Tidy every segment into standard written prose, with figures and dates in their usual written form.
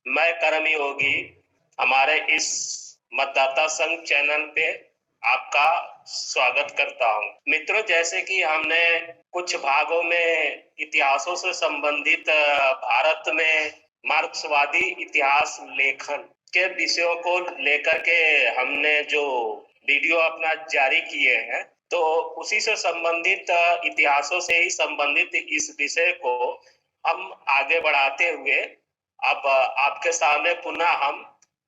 मैं कर्म योगी हमारे इस मतदाता संघ चैनल पे आपका स्वागत करता हूं। मित्रों, जैसे कि हमने कुछ भागों में इतिहासों से संबंधित भारत में मार्क्सवादी इतिहास लेखन के विषयों को लेकर के हमने जो वीडियो अपना जारी किए हैं, तो उसी से संबंधित इतिहासों से ही संबंधित इस विषय को हम आगे बढ़ाते हुए अब आपके सामने पुनः हम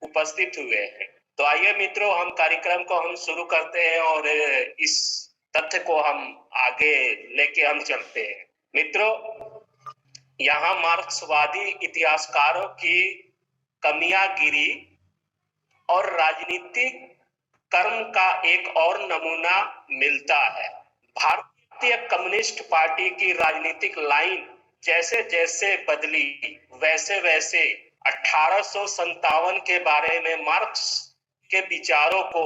उपस्थित हुए हैं। तो आइए मित्रों, हम कार्यक्रम को हम शुरू करते हैं और इस तथ्य को हम आगे लेके हम चलते हैं। मित्रों, यहाँ मार्क्सवादी इतिहासकारों की कमियां गिरी और राजनीतिक कर्म का एक और नमूना मिलता है। भारतीय कम्युनिस्ट पार्टी की राजनीतिक लाइन जैसे जैसे बदली, वैसे वैसे 1857 के बारे में मार्क्स के विचारों को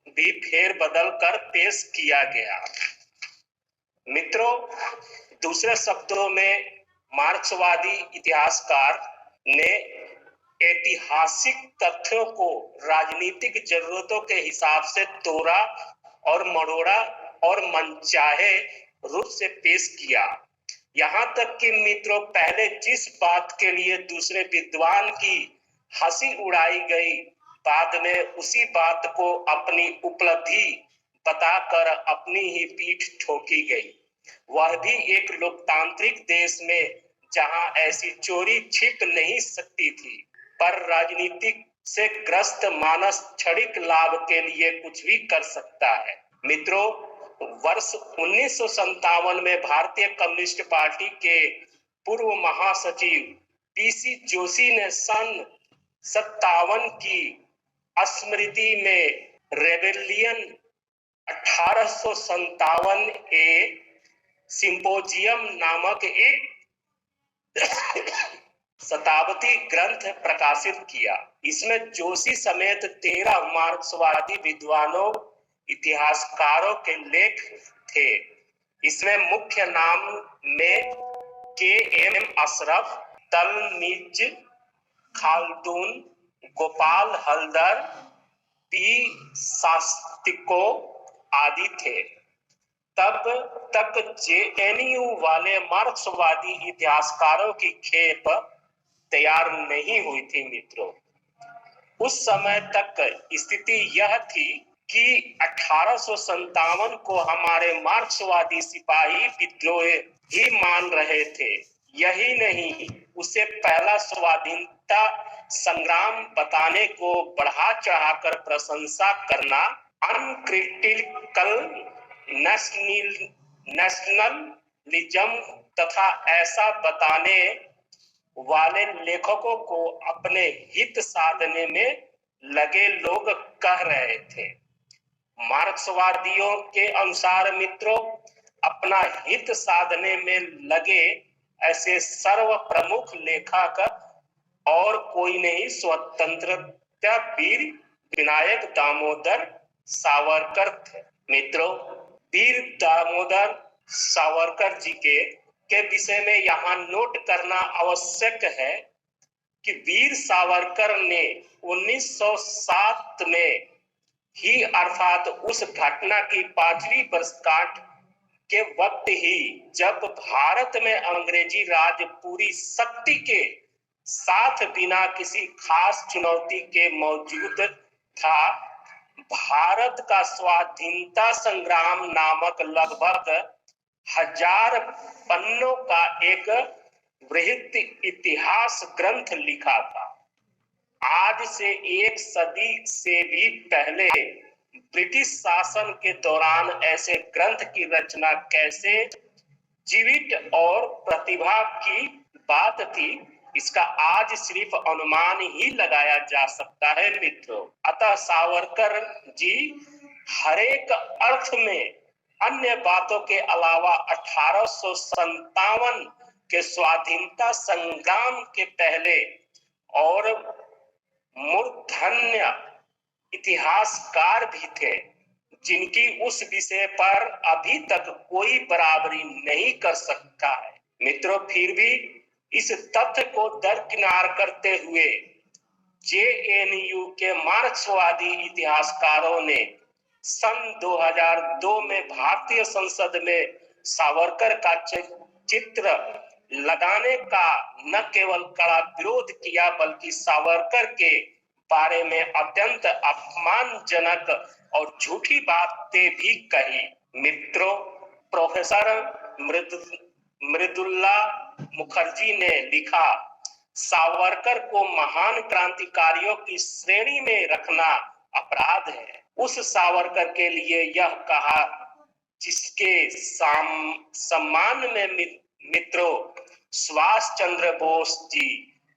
भी फेर बदल कर पेश किया गया। मित्रों, दूसरे शब्दों में मार्क्सवादी इतिहासकार ने ऐतिहासिक तथ्यों को राजनीतिक जरूरतों के हिसाब से तोड़ा और मरोड़ा और मनचाहे रूप से पेश किया। यहाँ तक कि मित्रों, पहले जिस बात के लिए दूसरे विद्वान की हंसी उड़ाई गई, बाद में उसी बात को अपनी उपलब्धि बताकर अपनी ही पीठ ठोकी गई। वह भी एक लोकतांत्रिक देश में जहां ऐसी चोरी छिप नहीं सकती थी, पर राजनीतिक से ग्रस्त मानस क्षणिक लाभ के लिए कुछ भी कर सकता है। मित्रों, वर्ष 1957 में भारतीय कम्युनिस्ट पार्टी के पूर्व महासचिव पीसी जोशी ने सन 57 की स्मृति में रेबेलियन 1857 ए सिंपोजियम नामक एक शताब्दी ग्रंथ प्रकाशित किया। इसमें जोशी समेत 13 मार्क्सवादी विद्वानों इतिहासकारों के लेख थे। इसमें मुख्य नाम में के एम अशरफ, तलमीज खाल्दून, गोपाल हलदर, पी शास्त्रिको आदि थे। तब तक जेएनयू वाले मार्क्सवादी इतिहासकारों की खेप तैयार नहीं हुई थी। मित्रों, उस समय तक स्थिति यह थी कि 1857 को हमारे मार्क्सवादी सिपाही विद्रोह ही मान रहे थे। यही नहीं, उसे पहला स्वाधीनता संग्राम बताने को बढ़ा चढ़ाकर प्रशंसा करना, अनक्रिटिकल नेशनलिज्म तथा ऐसा बताने वाले लेखकों को अपने हित साधने में लगे लोग कह रहे थे। मार्क्सवादियों के अनुसार मित्रों, अपना हित साधने में लगे ऐसे सर्व प्रमुख लेखक और कोई नहीं, स्वतंत्रता वीर विनायक दामोदर सावरकर थे। मित्रों, वीर दामोदर सावरकर जी के विषय में यहाँ नोट करना आवश्यक है कि वीर सावरकर ने 1907 में ही, अर्थात उस घटना की 5वीं वर्षगांठ के वक्त ही, जब भारत में अंग्रेजी राज पूरी शक्ति के साथ बिना किसी खास चुनौती के मौजूद था, भारत का स्वाधीनता संग्राम नामक लगभग 1000 पन्नों का एक बृहद इतिहास ग्रंथ लिखा था। आज से एक सदी से भी पहले ब्रिटिश शासन के दौरान ऐसे ग्रंथ की रचना कैसे जीवित और प्रतिभा की बात थी, इसका आज सिर्फ अनुमान ही लगाया जा सकता है। मित्रों, अतः सावरकर जी हरेक अर्थ में अन्य बातों के अलावा 1857 के स्वाधीनता संग्राम के पहले और मूर्धन्य इतिहासकार भी थे, जिनकी उस विषय पर अभी तक कोई बराबरी नहीं कर सकता है। मित्रों, फिर भी इस तथ्य को दरकिनार करते हुए जेएनयू के मार्क्सवादी इतिहासकारों ने सन 2002 में भारतीय संसद में सावरकर का चित्र लगाने का न केवल कड़ा विरोध किया बल्कि सावरकर के बारे में अत्यंत अपमानजनक और झूठी बातें भी कही। मित्रों, प्रोफेसर मृदुला मुखर्जी ने लिखा, सावरकर को महान क्रांतिकारियों की श्रेणी में रखना अपराध है। उस सावरकर के लिए यह कहा जिसके सम्मान में मित्रों सुभाष चंद्र बोस जी,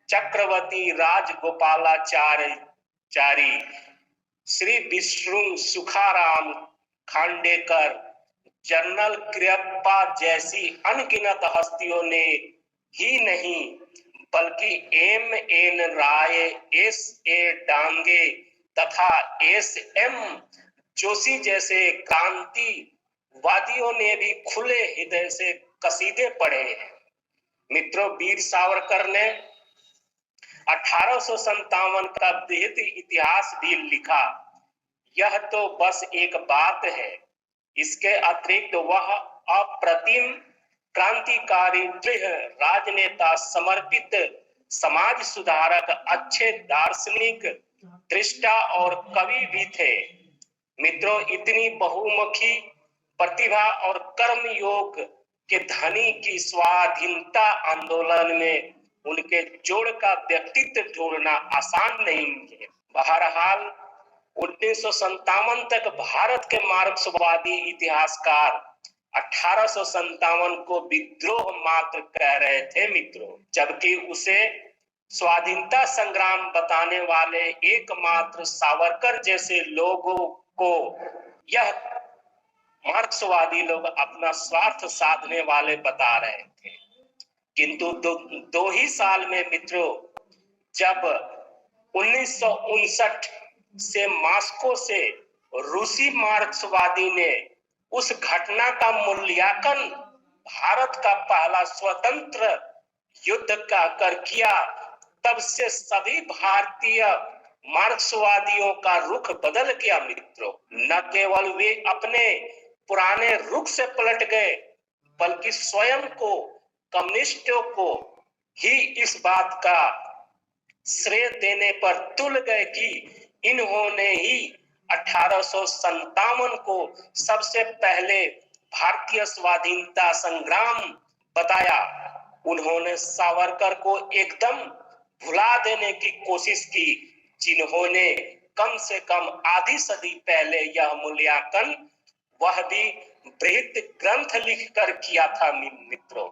चक्रवर्ती राजगोपालाचारी, श्री विष्णु सुखाराम खांडेकर, जनरल कृपा जैसी अनगिनत हस्तियों ने ही नहीं बल्कि M.N. राय, S.A. डांगे तथा S.M. जोशी जैसे क्रांतिवादियों ने भी खुले हृदय से कसीदे पढ़े हैं। मित्रों, वीर सावरकर ने 1857 का बृहद इतिहास भी लिखा। यह तो बस एक बात है, इसके अतिरिक्त वह अप्रतिम क्रांतिकारी, दृढ़ राजनेता, समर्पित समाज सुधारक, अच्छे दार्शनिक, दृष्टा और कवि भी थे। मित्रों, इतनी बहुमुखी प्रतिभा और कर्म योग के धनी की स्वाधीनता आंदोलन में उनके जोड़ का व्यक्तित्व ढूंढना आसान नहीं है। बहरहाल 1957 तक भारत के मार्क्सवादी इतिहासकार 1857 को विद्रोह मात्र कह रहे थे मित्रों, जबकि उसे स्वाधीनता संग्राम बताने वाले एकमात्र सावरकर जैसे लोगों को यह मार्क्सवादी लोग अपना स्वार्थ साधने वाले बता रहे थे। किंतु दो ही साल में मित्रों, जब 1959 से मॉस्को से रूसी मार्क्सवादी ने उस घटना का मूल्यांकन भारत का पहला स्वतंत्र युद्ध का कर किया, तब से सभी भारतीय मार्क्सवादियों का रुख बदल गया मित्रों। न केवल वे अपने पुराने रुख से पलट गए बल्कि स्वयं को, कम्युनिस्टों को ही इस बात का श्रेय देने पर तुल गए कि इन्होंने ही 1857 को सबसे पहले भारतीय स्वाधीनता संग्राम बताया। उन्होंने सावरकर को एकदम भुला देने की कोशिश की, जिन्होंने कम से कम आधी सदी पहले यह मूल्यांकन वह भी बृहद ग्रंथ लिखकर किया था मित्रों,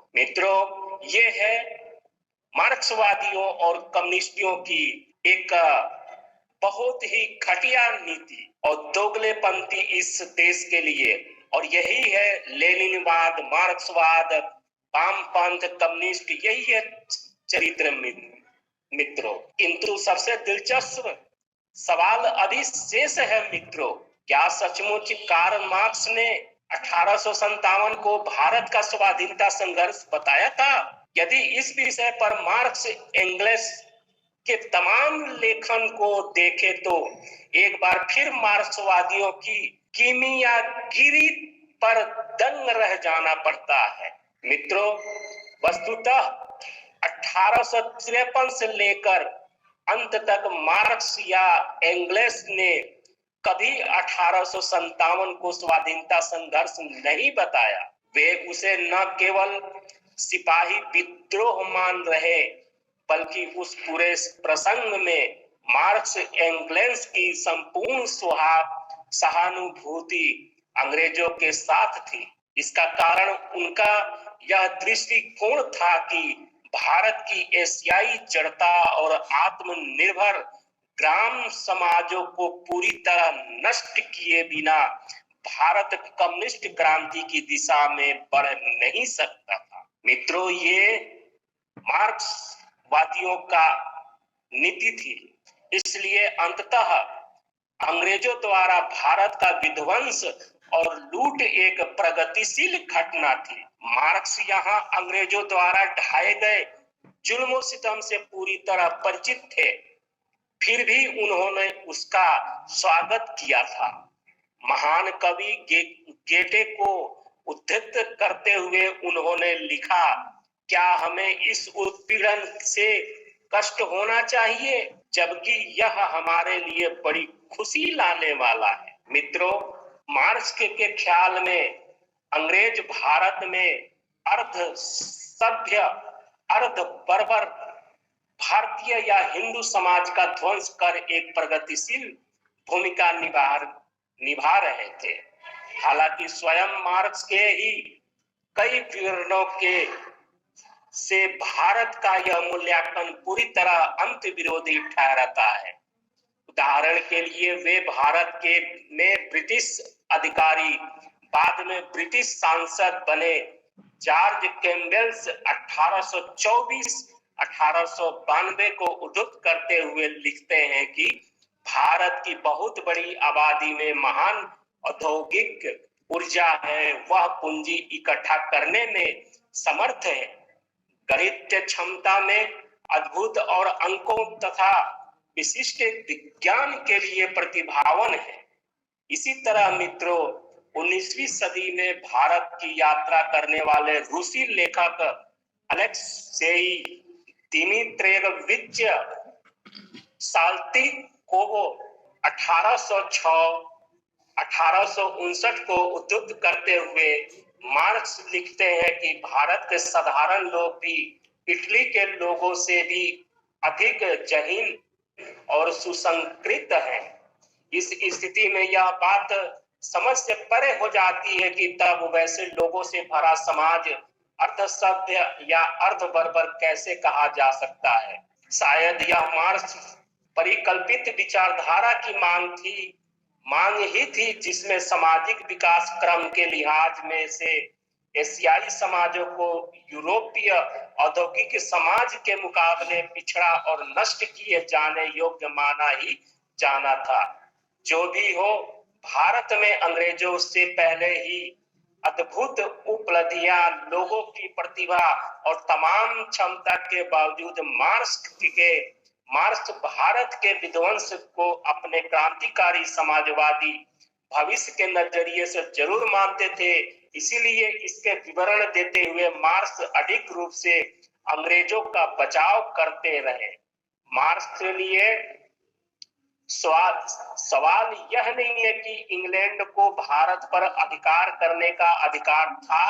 ये है मार्क्सवादियों और कम्युनिस्टों की एक बहुत ही घटिया नीति और दोगलेपंथी इस देश के लिए। और यही है लेनिनवाद, मार्क्सवाद, वामपंथ, कम्युनिस्ट, यही है चरित्र मित्रों। किंतु सबसे दिलचस्प सवाल अभी शेष है मित्रों, क्या सचमुच कार्ल मार्क्स ने 1857 को भारत का स्वाधीनता संघर्ष बताया था? यदि इस विषय पर मार्क्स एंगल्स के तमाम लेखन को देखे तो एक बार फिर मार्क्सवादियों की कीमियागिरी पर दंग रह जाना पड़ता है मित्रों। वस्तुतः 1853 से लेकर अंत तक मार्क्स या एंगल्स ने कभी 1857 को स्वाधीनता संघर्ष नहीं बताया। वे उसे न केवल सिपाही विद्रोह मान रहे बल्कि उस पूरे प्रसंग में मार्क्स एंगल्स की संपूर्ण सहानुभूति अंग्रेजों के साथ थी। इसका कारण उनका यह दृष्टिकोण था कि भारत की एशियाई जड़ता और आत्मनिर्भर ग्राम समाजों को पूरी तरह नष्ट किए बिना भारत कम्युनिस्ट क्रांति की दिशा में बढ़ नहीं सकता था मित्रों। ये मार्क्सवादियों का नीति थी। इसलिए अंततः अंग्रेजों द्वारा भारत का विध्वंस और लूट एक प्रगतिशील घटना थी। मार्क्स यहाँ अंग्रेजों द्वारा ढाए गए जुल्म सितम से पूरी तरह परिचित थे, फिर भी उन्होंने उसका स्वागत किया था। महान कवि गेटे को उद्धृत करते हुए उन्होंने लिखा, क्या हमें इस उत्पीड़न से कष्ट होना चाहिए, जबकि यह हमारे लिए बड़ी खुशी लाने वाला है। मित्रों, मार्क्स के ख्याल में अंग्रेज भारत में अर्ध सभ्य अर्ध बर्बर भारतीय या हिंदू समाज का ध्वंस कर एक प्रगतिशील भूमिका निभा रहे थे। हालांकि स्वयं मार्क्स के ही कई विवरणों के से भारत का यह मूल्यांकन पूरी तरह अंत विरोधी ठहराता है। उदाहरण के लिए वे भारत के में ब्रिटिश अधिकारी, बाद में ब्रिटिश सांसद बने जॉर्ज कैम्पबेल 1824-1892 को उद्धृत करते हुए लिखते हैं कि भारत की बहुत बड़ी आबादी में महान औद्योगिक ऊर्जा है, वह पूंजी इकट्ठा करने में समर्थ है, गणितीय क्षमता में अद्भुत और अंकों तथा विशिष्ट विज्ञान के लिए प्रतिभावान है। इसी तरह मित्रों, 19वीं सदी में भारत की यात्रा करने वाले रूसी लेखक अलेक्सेई दिमित्रियोविच साल्तिकोव 1806-1859 को उद्धृत करते हुए मार्क्स लिखते हैं कि भारत के साधारण लोग भी इटली के लोगों से भी अधिक जहीन और सुसंस्कृत हैं। इस स्थिति में यह बात समझ से परे हो जाती है कि तब वैसे लोगों से भरा समाज अर्ध सभ्य या अर्ध बर्बर कैसे कहा जा सकता है। शायद यह मार्क्स परिकल्पित विचारधारा की मांग ही थी, जिसमें सामाजिक विकास क्रम के लिहाज में से एशियाई समाजों को यूरोपीय औद्योगिक समाज के मुकाबले पिछड़ा और नष्ट किए जाने योग्य माना ही जाना था। जो भी हो, भारत में अंग्रेजों से पहले ही अद्भुत उपलब्धियां, लोगों की प्रतिभा और तमाम क्षमता के बावजूद मार्क्स भारत के विध्वंस को अपने क्रांतिकारी समाजवादी भविष्य के नजरिए से जरूर मानते थे। इसीलिए इसके विवरण देते हुए मार्क्स अधिक रूप से अंग्रेजों का बचाव करते रहे। मार्क्स के लिए सवाल यह नहीं है कि इंग्लैंड को भारत पर अधिकार करने का अधिकार था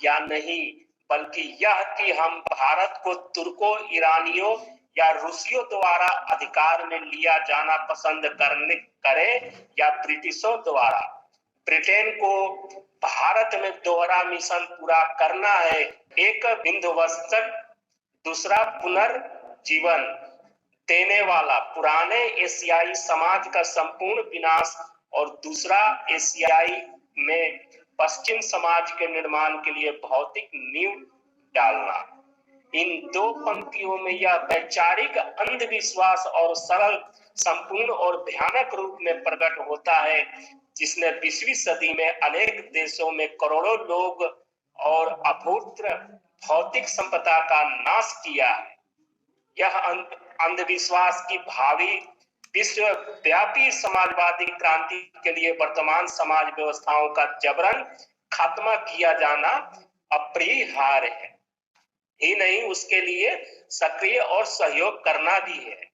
या नहीं, बल्कि यह कि हम भारत को तुर्कों, ईरानियों या रूसियों द्वारा अधिकार में लिया जाना पसंद करें या ब्रिटिशों द्वारा। ब्रिटेन को भारत में दोहरा मिशन पूरा करना है, एक विध्वंसक, दूसरा पुनर्जीवन देने वाला पुराने एशियाई समाज का संपूर्ण विनाश और दूसरा एशियाई में पश्चिम समाज के निर्माण के लिए भौतिक नींव डालना। इन दो पंक्तियों में यह वैचारिक अंधविश्वास और सरल, संपूर्ण और भयानक रूप में प्रकट होता है, जिसने 20वीं सदी में अनेक देशों में करोड़ों लोग और अभूतपूर्व भौतिक संपदा का नाश किया है। यह अंधविश्वास की भावी विश्वव्यापी समाजवादी क्रांति के लिए वर्तमान समाज व्यवस्थाओं का जबरन खात्मा किया जाना अपरिहार्य है ही नहीं, उसके लिए सक्रिय और सहयोग करना भी है।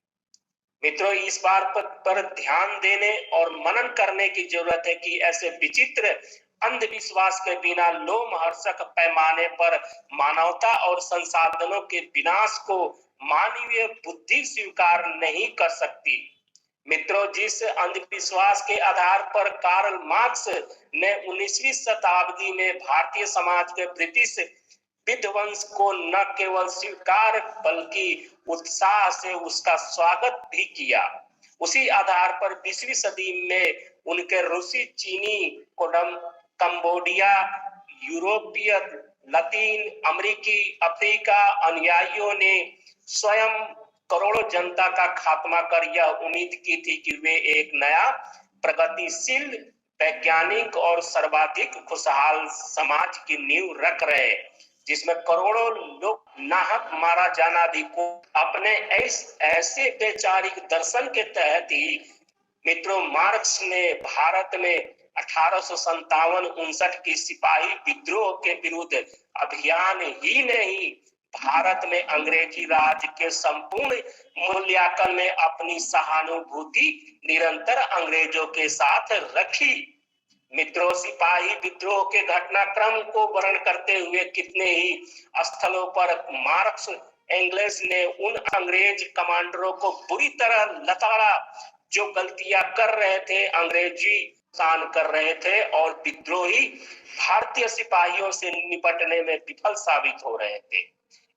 मित्रों, इस बात पर ध्यान देने और मनन करने की जरूरत है कि ऐसे विचित्र अंधविश्वास के बिना लोमहर्षक पैमाने पर मानवता और संसाधनों के विनाश को मानवीय बुद्धि स्वीकार नहीं कर सकती। मित्रों, जिस अंधविश्वास के आधार पर कार्ल मार्क्स ने 19वीं शताब्दी में भारतीय समाज के ब्रिटिश विध्वंस को न केवल स्वीकार बल्कि उत्साह से उसका स्वागत भी किया, उसी आधार पर 20वीं सदी में उनके रूसी, चीनी, कंबोडिया, यूरोपीय, लतीन अमेरिकी, अफ्रीका अनुयायियों ने स्वयं करोड़ों जनता का खात्मा कर यह उम्मीद की थी कि वे एक नया प्रगतिशील, वैज्ञानिक और सर्वाधिक खुशहाल समाज की नींव रख रहे, जिसमें करोड़ों लोग नाहक मारा जाना भी को अपने ऐसे वैचारिक दर्शन के तहत ही मित्रों मार्क्स ने भारत में 1857-59 की सिपाही विद्रोह के विरुद्ध अभियान ही नहीं, भारत में अंग्रेजी राज के संपूर्ण मूल्यांकन में अपनी सहानुभूति निरंतर अंग्रेजों के साथ रखी। मित्रों, सिपाही विद्रोह के घटनाक्रम को वर्णन करते हुए कितने ही स्थलों पर मार्क्स एंगल्स ने उन अंग्रेज कमांडरों को बुरी तरह लताड़ा जो गलतियां कर रहे थे, अंग्रेजी शान कर रहे थे और विद्रोही भारतीय सिपाहियों से निपटने में विफल साबित हो रहे थे।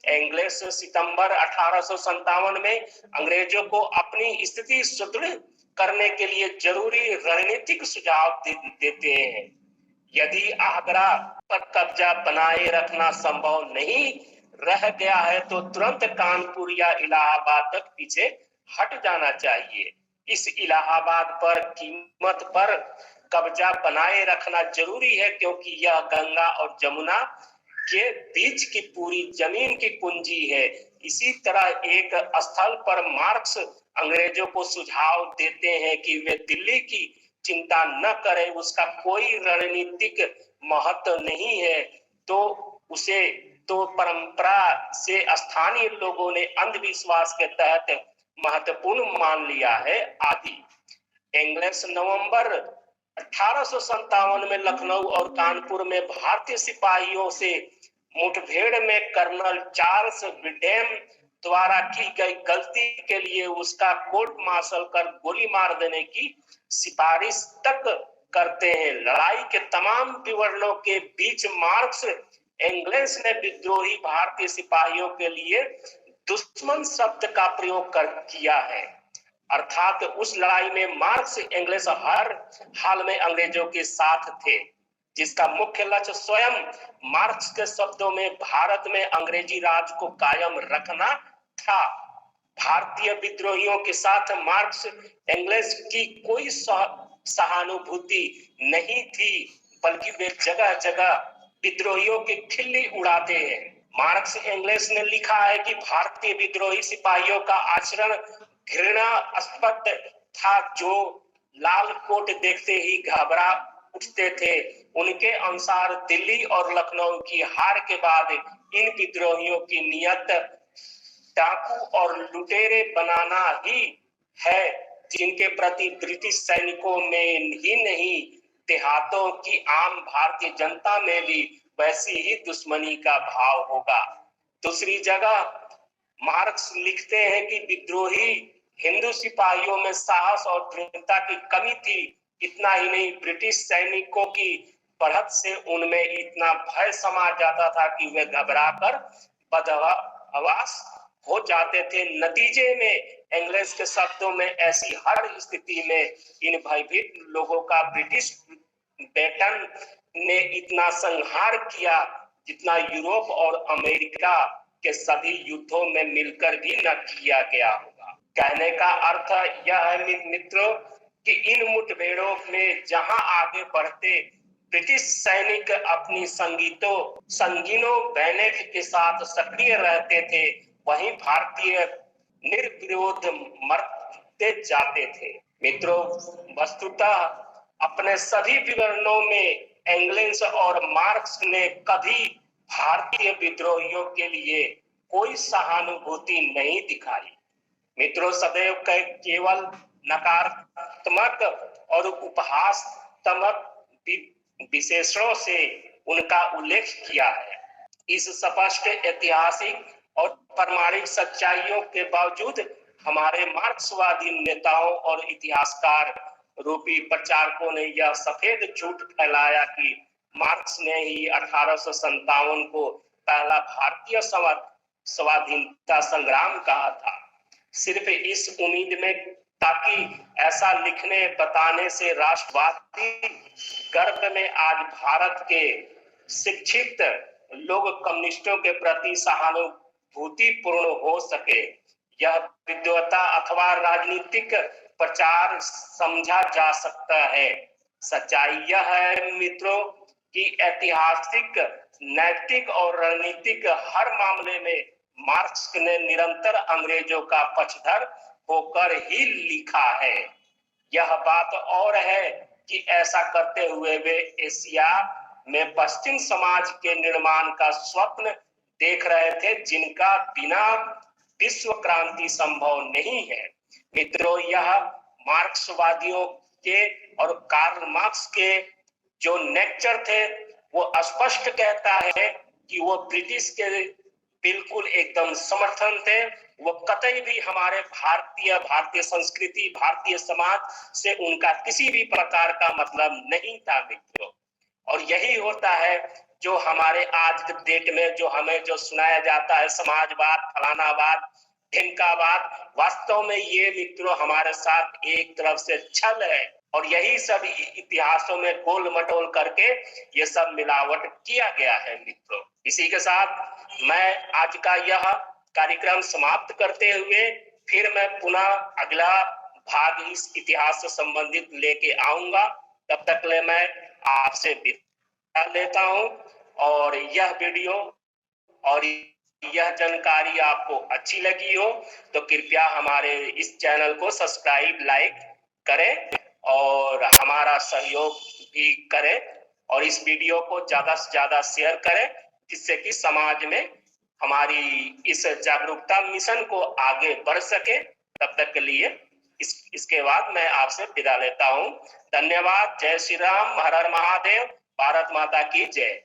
एंगल्स सितंबर 1857 में अंग्रेजों को अपनी स्थिति सुदृढ़ करने के लिए जरूरी रणनीतिक सुझाव देते हैं। यदि आगरा पर कब्जा बनाए रखना संभव नहीं रह गया है तो तुरंत कानपुर या इलाहाबाद तक पीछे हट जाना चाहिए। इस इलाहाबाद पर कीमत पर कब्जा बनाए रखना जरूरी है क्योंकि यह गंगा और जमुना के बीच की पूरी जमीन की कुंजी है। इसी तरह एक स्थल पर मार्क्स अंग्रेजों को सुझाव देते हैं कि वे दिल्ली की चिंता न करें, उसका कोई रणनीतिक महत्व नहीं है, तो उसे तो परंपरा से स्थानीय लोगों ने अंधविश्वास के तहत महत्वपूर्ण मान लिया है आदि। एंगल्स नवंबर 1857 में लखनऊ और कानपुर में भारतीय सिपाहियों से मुठभेड़ में कर्नल चार्ल्स विडेम द्वारा की गई गलती के लिए उसका कोर्ट मार्शल कर गोली मार देने की सिफारिश तक करते हैं। लड़ाई के तमाम विवरणों के बीच मार्क्स एंगल्स ने विद्रोही भारतीय सिपाहियों के लिए दुश्मन शब्द का प्रयोग किया है, अर्थात उस लड़ाई में मार्क्स एंगल्स हर हाल में अंग्रेजों के साथ थे, जिसका मुख्य लक्ष्य स्वयं मार्क्स के शब्दों में भारत में अंग्रेजी राज को कायम रखना था। भारतीय विद्रोहियों के साथ मार्क्स एंगल्स की कोई सहानुभूति नहीं थी, बल्कि वे जगह जगह विद्रोहियों की खिल्ली उड़ाते हैं। मार्क्स एंगल्स ने लिखा है कि भारतीय विद्रोही सिपाहियों का आचरण घृणास्पद था, जो लाल कोट देखते ही घबरा उठते थे। उनके अनुसार दिल्ली और लखनऊ की हार के बाद इन विद्रोहियों की नियत डाकू और लुटेरे बनाना ही है, जिनके प्रति ब्रिटिश सैनिकों में ही नहीं देहातों की आम भारतीय जनता में भी वैसी ही दुश्मनी का भाव होगा। दूसरी जगह मार्क्स लिखते हैं कि विद्रोही हिंदू सिपाहियों में साहस और दृढ़ता की कमी थी। इतना ही नहीं, ब्रिटिश सैनिकों की बढ़त से उनमें इतना भय समा जाता था कि वे घबराकर बदहवास हो जाते थे। नतीजे में एंगल्स के शब्दों में ऐसी हर स्थिति में इन भयभीत लोगों का ब्रिटिश ब्रिटेन ने इतना संहार किया जितना यूरोप और अमेरिका के सभी युद्धों में मिलकर भी न किया गया होगा। कहने का अर्थ यह है मित्रों कि इन मुठभेड़ों में जहां आगे बढ़ते ब्रिटिश सैनिक अपनी संगीनों बैनेट के साथ सक्रिय रहते थे, वहीं भारतीय निर्विरोध मरते जाते थे। मित्रों, वस्तुतः अपने सभी विवरणों में एंगल्स और मार्क्स ने कभी भारतीय विद्रोहियों के लिए कोई सहानुभूति नहीं दिखाई। मित्रों, सदैव केवल नकारात्मक और उपहासात्मक विशेषणों से उनका उल्लेख किया है। इस स्पष्ट ऐतिहासिक और प्रामाणिक सच्चाइयों के बावजूद हमारे मार्क्सवादी नेताओं और इतिहासकार रूपी प्रचारकों ने यह सफेद झूठ फैलाया कि मार्क्स ने ही 1857 को पहला भारतीय स्वाधीनता संग्राम कहा था, सिर्फ इस उम्मीद में ताकि ऐसा लिखने बताने से राष्ट्रवादी गर्व में आज भारत के शिक्षित लोग कम्युनिस्टों के प्रति सहानुभूति पूर्ण हो सके। यह विद्वता अथवा राजनीतिक प्रचार समझा जा सकता है। सच्चाई यह है मित्रों कि ऐतिहासिक नैतिक और रणनीतिक हर मामले में मार्क्स ने निरंतर अंग्रेजों का पक्षधर होकर ही लिखा है। यह बात और है कि ऐसा करते हुए वे एशिया में पश्चिम समाज के निर्माण का स्वप्न देख रहे थे, जिनका बिना विश्व क्रांति संभव नहीं है। मित्रों, यह मार्क्सवादियों के और कार्ल मार्क्स के जो नेचर थे वो स्पष्ट कहता है कि वो ब्रिटिश के बिल्कुल एकदम समर्थन थे। वो कतई भी हमारे भारतीय संस्कृति, भारतीय समाज से उनका किसी भी प्रकार का मतलब नहीं था मित्रों। और यही होता है जो हमारे आज के डेट में जो हमें जो सुनाया जाता है समाजवाद, फलानावाद, ढिमकावाद, वास्तव में ये मित्रों हमारे साथ एक तरफ से छल है। और यही सब इतिहासों में गोल मटोल करके ये सब मिलावट किया गया है मित्रों। इसी के साथ मैं आज का यह कार्यक्रम समाप्त करते हुए फिर मैं पुनः अगला भाग इस इतिहास से संबंधित लेके आऊंगा। तब तक ले मैं आपसे विदा लेता हूं। और यह वीडियो और यह जानकारी आपको अच्छी लगी हो तो कृपया हमारे इस चैनल को सब्सक्राइब, लाइक करें और हमारा सहयोग भी करें और इस वीडियो को ज्यादा से ज्यादा शेयर करें, जिससे कि समाज में हमारी इस जागरूकता मिशन को आगे बढ़ सके। तब तक के लिए इसके बाद मैं आपसे विदा लेता हूं। धन्यवाद। जय श्री राम। हर हर महादेव। भारत माता की जय।